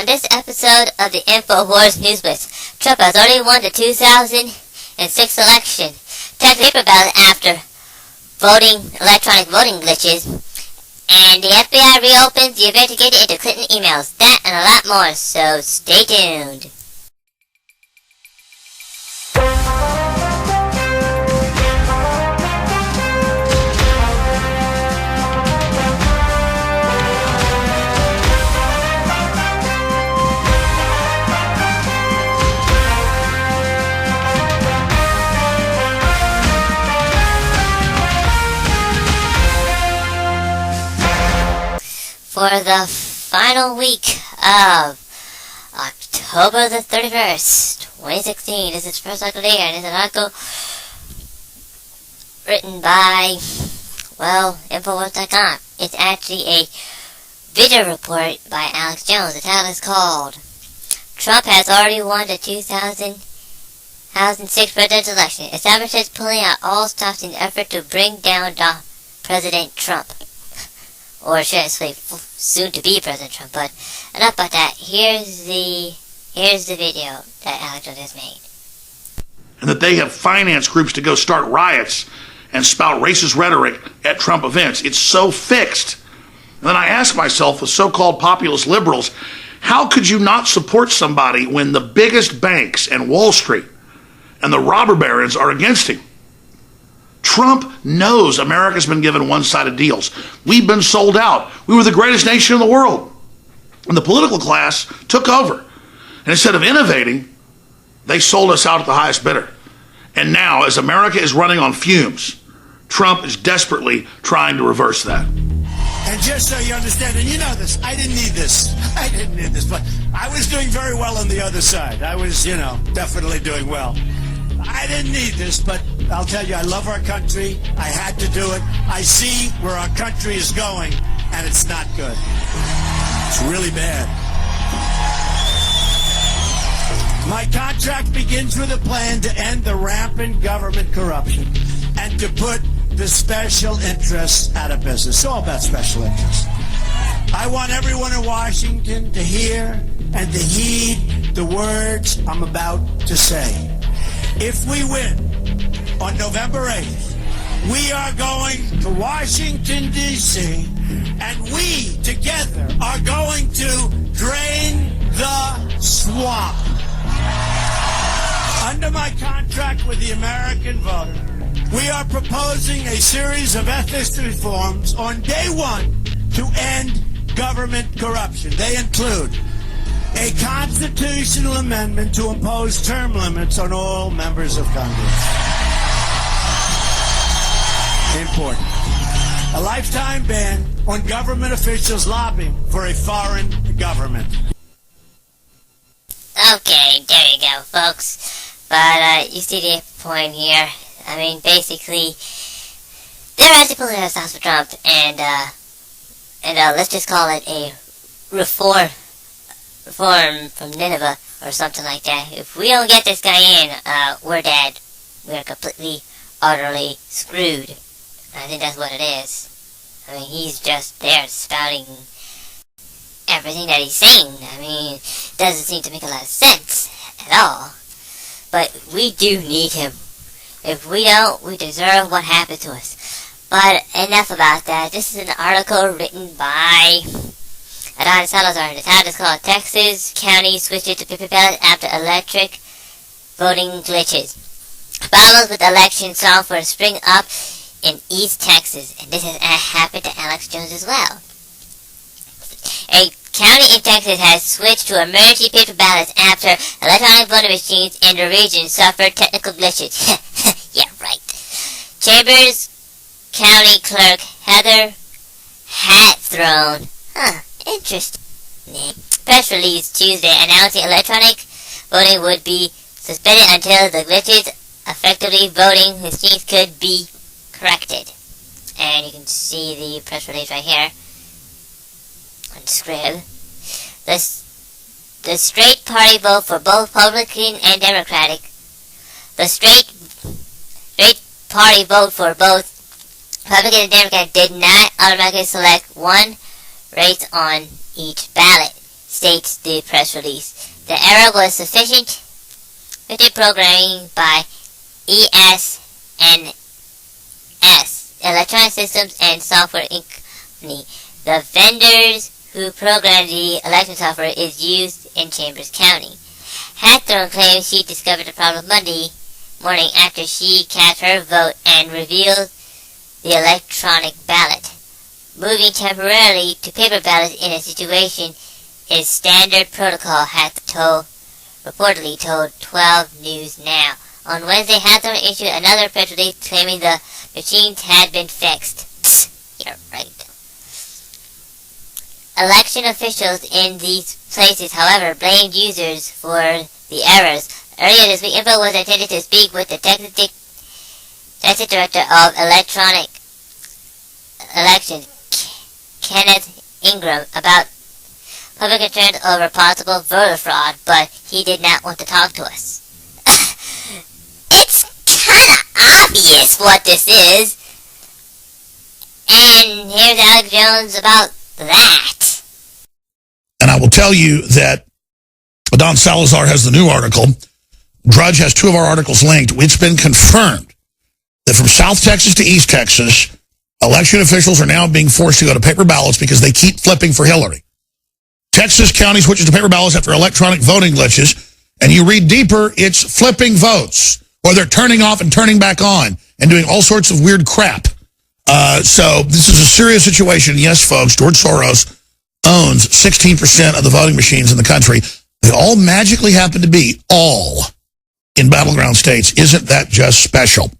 On this episode of the Infowars News Blitz, Trump has already won the 2006 election. Check the paper ballot after electronic voting glitches, and the FBI reopens the investigator into Clinton emails. That and a lot more, so stay tuned. For the final week of October the 31st, 2016, this is First Article Day, and it's an article written by, Infowars.com. It's actually a video report by Alex Jones. The title is called, Trump has already won the 2006 presidential election. Establishments pulling out all stops in the effort to bring down President Trump. Or should I say, soon to be President Trump. But enough about that. Here's the video that Alex Jones has made. And that they have financed groups to go start riots and spout racist rhetoric at Trump events. It's so fixed. And then I ask myself, with so-called populist liberals, how could you not support somebody when the biggest banks and Wall Street and the robber barons are against him? Trump knows America's been given one-sided deals. We've been sold out. We were the greatest nation in the world. And the political class took over. And instead of innovating, they sold us out at the highest bidder. And now, as America is running on fumes, Trump is desperately trying to reverse that. And just so you understand, and you know this, I didn't need this, but I was doing very well on the other side. I was, definitely doing well. I didn't need this, but I'll tell you, I love our country. I had to do it. I see where our country is going, and it's not good. It's really bad. My contract begins with a plan to end the rampant government corruption and to put the special interests out of business. It's all about special interests. I want everyone in Washington to hear and to heed the words I'm about to say. If we win on November 8th, we are going to Washington, D.C., and we together are going to drain the swamp. Under my contract with the American voter, we are proposing a series of ethics reforms on day one to end government corruption. They include a constitutional amendment to impose term limits on all members of Congress. Important. A lifetime ban on government officials lobbying for a foreign government. Okay, there you go, folks. But, you see the point here. I mean, basically, they're actually pulling out stops for Trump, and let's just call it a reform from Nineveh or something like that. If we don't get this guy in, we're dead. We're completely, utterly screwed. I think that's what it is. I mean, he's just there spouting everything that he's saying. I mean, it doesn't seem to make a lot of sense at all. But we do need him. If we don't, we deserve what happened to us. But enough about that. This is an article written by Adon Salazar. The title is called Texas County Switches to Paper Ballot After Electric Voting Glitches. Problems with election software spring up in East Texas. And this has happened to Alex Jones as well. A county in Texas has switched to emergency paper ballots after electronic voting machines in the region suffered technical glitches. Yeah, right. Chambers County Clerk Heather Hathron. Interesting. Press release Tuesday announcing electronic voting would be suspended until the glitches effectively voting machines could be corrected. And you can see the press release right here on Scrib. The straight party vote for both Republican and Democratic. The straight party vote for both Republican and Democrat did not automatically select one race on each ballot. states the press release. The error was sufficient with the programming by ES&S, Electronic Systems and Software Company. The vendors who programmed the election software is used in Chambers County. Hathorne claims she discovered the problem Monday morning after she cast her vote and revealed the electronic ballot. Moving temporarily to paper ballots in a situation is standard protocol, Hathorne reportedly told 12 News Now. On Wednesday, Hathorne issued another press release claiming the machines had been fixed. You're right. Election officials in these places, however, blamed users for the errors. Earlier this week, Infowars intended to speak with the Texas Director of Electronic Elections, Kenneth Ingram, about public concerns over possible voter fraud, but he did not want to talk to us. It's kinda obvious what this is. And here's Alex Jones about that. And I will tell you that Don Salazar has the new article. Drudge has two of our articles linked. It's been confirmed that from South Texas to East Texas, election officials are now being forced to go to paper ballots because they keep flipping for Hillary. Texas County switches to paper ballots after electronic voting glitches. And you read deeper, it's flipping votes. Or they're turning off and turning back on and doing all sorts of weird crap. So this is a serious situation. Yes, folks, George Soros owns 16% of the voting machines in the country. They all magically happen to be all in battleground states. Isn't that just special?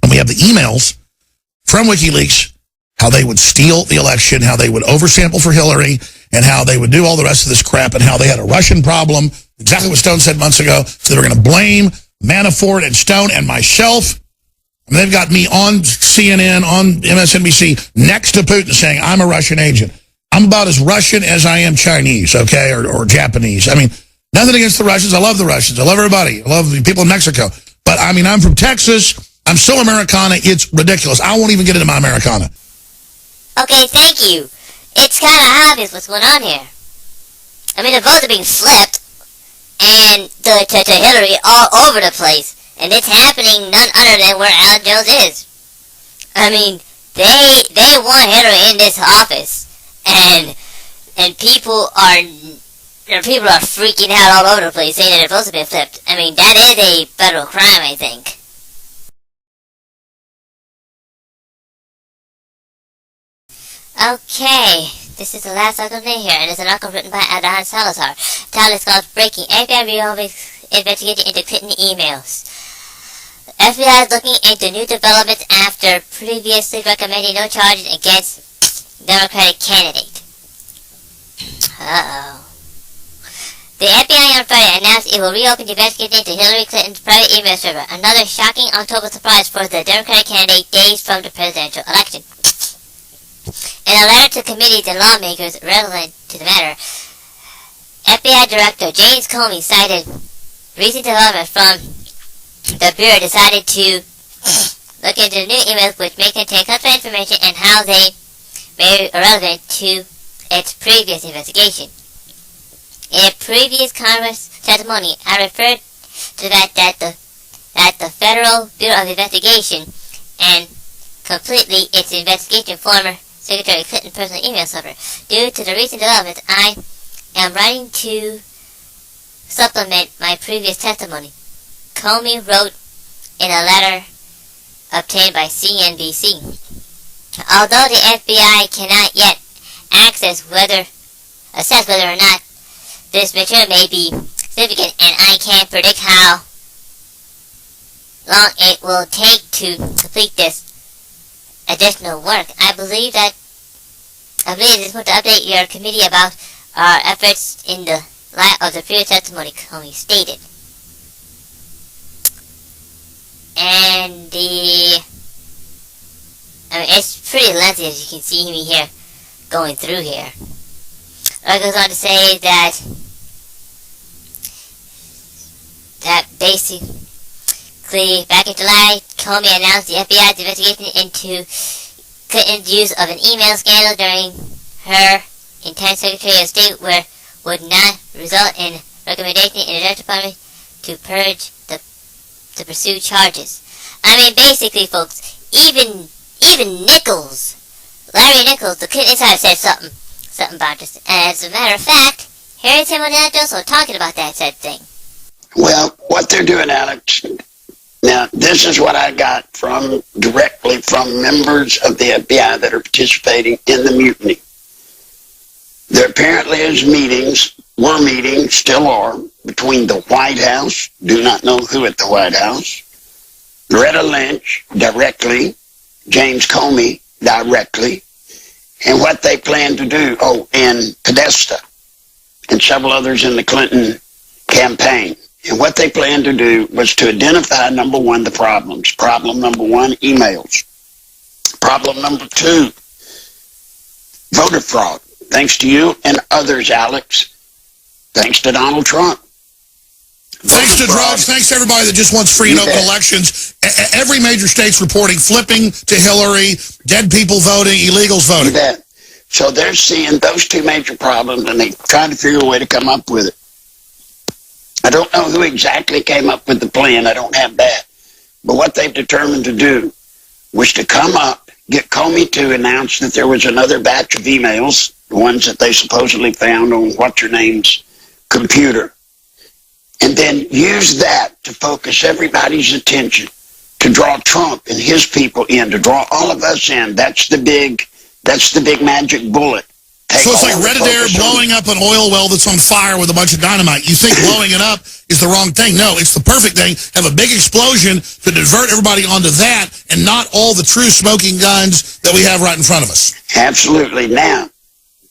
And we have the emails from WikiLeaks, how they would steal the election, how they would oversample for Hillary, and how they would do all the rest of this crap, and how they had a Russian problem, exactly what Stone said months ago. So they were going to blame Manafort and Stone and myself. And they've got me on CNN, on MSNBC, next to Putin saying I'm a Russian agent. I'm about as Russian as I am Chinese, okay, or Japanese. I mean, nothing against the Russians. I love the Russians. I love everybody. I love the people in Mexico. But, I mean, I'm from Texas. I'm so Americana, it's ridiculous. I won't even get into my Americana. Okay, thank you. It's kind of obvious what's going on here. I mean, the votes are being flipped, and to Hillary all over the place. And it's happening none other than where Alex Jones is. I mean, they want Hillary in this office, and people are freaking out all over the place saying that their votes have been flipped. I mean, that is a federal crime, I think. Okay, this is the last article here, and it's an article written by Don Salazar. The title is called Breaking FBI Investigation into Clinton Emails. FBI is looking into new developments after previously recommending no charges against Democratic candidate. Uh-oh. The FBI on Friday announced it will reopen the investigation into Hillary Clinton's private email server, another shocking October surprise for the Democratic candidate days from the presidential election. In a letter to committees and lawmakers relevant to the matter, FBI Director James Comey cited recent developments from the Bureau decided to look into new emails which may contain classified information and how they may be relevant to its previous investigation. In a previous Congress testimony, I referred to the fact that the Federal Bureau of Investigation and completely its investigation former Secretary Clinton personal email server. Due to the recent developments, I am writing to supplement my previous testimony, Comey wrote in a letter obtained by CNBC. Although the FBI cannot yet assess whether or not this material may be significant, and I can't predict how long it will take to complete this additional work. I believe it's important to update your committee about our efforts in the light of the previous testimony, Comey stated. And it's pretty lengthy, as you can see me here going through here. It goes on to say that basically back in July, Comey announced the FBI's investigation into Clinton's use of an email scandal during her intense Secretary of State, would not result in recommendation in the Justice Department to purge to pursue charges. I mean, basically, folks, even Nichols, Larry Nichols, the Clinton insider, said something about this. And as a matter of fact, here's him on that also talking about that said thing. Well, what they're doing, Alex, now this is what I got directly from members of the FBI that are participating in the mutiny. There apparently were meetings, still are, between the White House, do not know who at the White House, Loretta Lynch directly, James Comey directly, and what they plan to do, and Podesta, and several others in the Clinton campaign. And what they planned to do was to identify, number one, the problems. Problem number one, emails. Problem number two, voter fraud. Thanks to you and others, Alex. Thanks to Donald Trump. Thanks to drugs, thanks to everybody that just wants free and open elections. Every major state's reporting flipping to Hillary, dead people voting, illegals voting. You bet. So they're seeing those two major problems, and they're trying to figure a way to come up with it. I don't know who exactly came up with the plan. I don't have that. But what they've determined to do was to come up, get Comey to announce that there was another batch of emails, the ones that they supposedly found on what's-her-name's computer, and then use that to focus everybody's attention, to draw Trump and his people in, to draw all of us in. That's the big magic bullet. So it's like Red Adair blowing up an oil well that's on fire with a bunch of dynamite. You think blowing it up is the wrong thing. No, it's the perfect thing. Have a big explosion to divert everybody onto that and not all the true smoking guns that we have right in front of us. Absolutely. Now,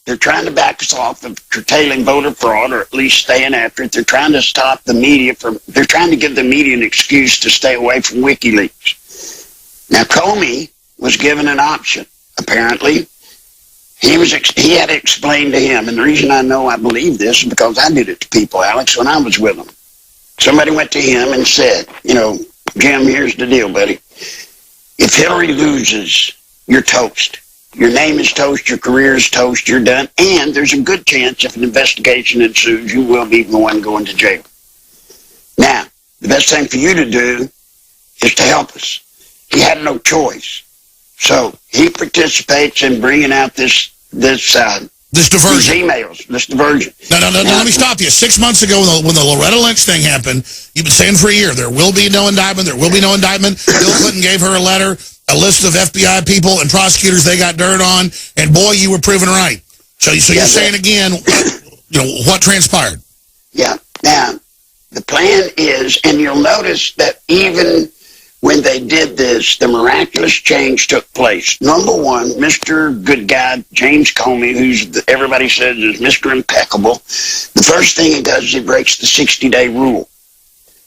they're trying to back us off of curtailing voter fraud, or at least staying after it. They're trying to stop the media they're trying to give the media an excuse to stay away from WikiLeaks. Now, Comey was given an option, apparently. He had to explain to him, and the reason I know I believe this is because I did it to people, Alex, when I was with them. Somebody went to him and said, Jim, here's the deal, buddy. If Hillary loses, you're toast. Your name is toast, your career is toast, you're done, and there's a good chance if an investigation ensues, you will be the one going to jail. Now, the best thing for you to do is to help us. He had no choice. So he participates in bringing out this diversion. These emails, this diversion. No, let me stop you. 6 months ago, when the Loretta Lynch thing happened, you've been saying for a year, there will be no indictment, there will be no indictment. Bill Clinton gave her a letter, a list of FBI people and prosecutors they got dirt on, and boy, you were proven right. So you're saying again, what transpired? Yeah. Now, the plan is, and you'll notice that even when they did this, the miraculous change took place. Number one, Mr. Good Guy, James Comey, everybody says is Mr. Impeccable, the first thing he does is he breaks the 60-day rule.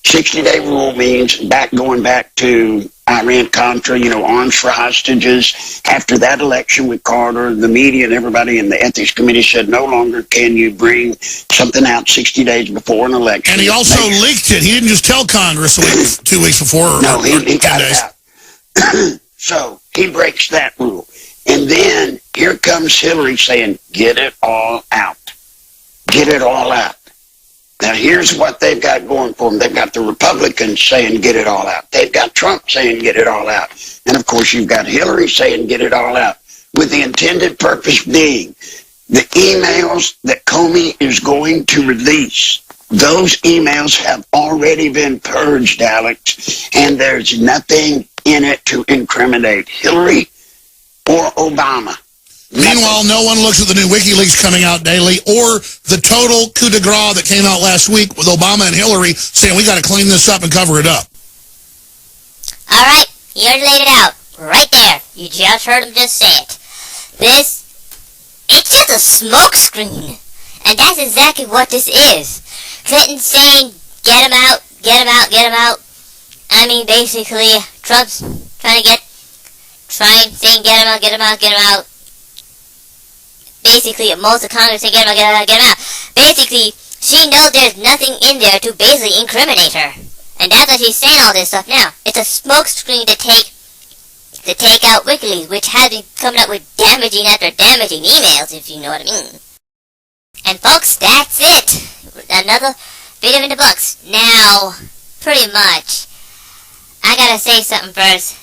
60-day rule means going back to Iran-Contra, arms for hostages. After that election with Carter, the media and everybody in the ethics committee said no longer can you bring something out 60 days before an election. And he also leaked it. He didn't just tell Congress 2 weeks before. No, he got it out. So he breaks that rule. And then here comes Hillary saying, get it all out. Get it all out. Now, here's what they've got going for them. They've got the Republicans saying, get it all out. They've got Trump saying, get it all out. And, of course, you've got Hillary saying, get it all out, with the intended purpose being the emails that Comey is going to release. Those emails have already been purged, Alex, and there's nothing in it to incriminate Hillary or Obama. Meanwhile, no one looks at the new WikiLeaks coming out daily or the total coup de grace that came out last week with Obama and Hillary saying we got to clean this up and cover it up. All right, you already laid it out right there. You just heard him just say it. It's just a smoke screen. And that's exactly what this is. Clinton saying, get him out, get him out, get him out. I mean, basically, Trump's saying, get him out, get him out, get him out. Basically, most of Congress saying, get him out, get him out, get him out. Basically, she knows there's nothing in there to basically incriminate her. And that's why she's saying all this stuff now. It's a smoke screen to take out WikiLeaks, which has been coming up with damaging after damaging emails, if you know what I mean. And folks, that's it. Another video in the books. Now, pretty much, I gotta say something first.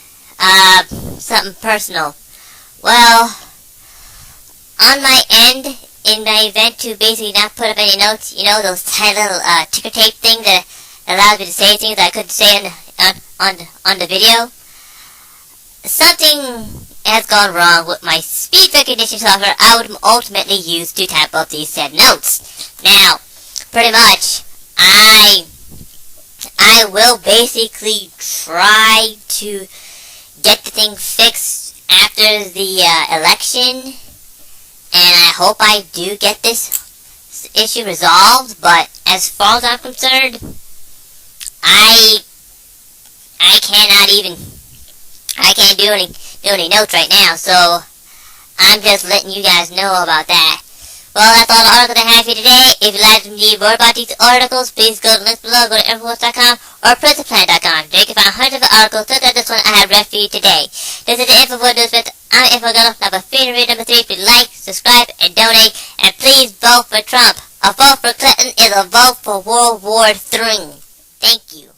Something personal. Well, on my end, in my event to basically not put up any notes, you know, those tiny little ticker tape things that allows me to say things that I couldn't say on the video. Something has gone wrong with my speech recognition software I would ultimately use to type up these said notes. Now, pretty much, I will basically try to get the thing fixed after the election, and I hope I do get this issue resolved. But as far as I'm concerned, I can't do any notes right now, so I'm just letting you guys know about that. Well, that's all the articles I have for you today. If you'd like to read more about these articles, please go to the links below, go to Infowars.com or PrincessPlanet.com. There you can find hundreds of articles such as this one I have read for you today. This is the Infowars News with I'm Infowars, number 3 read number 3. Please like, subscribe, and donate, and please vote for Trump. A vote for Clinton is a vote for World War III. Thank you.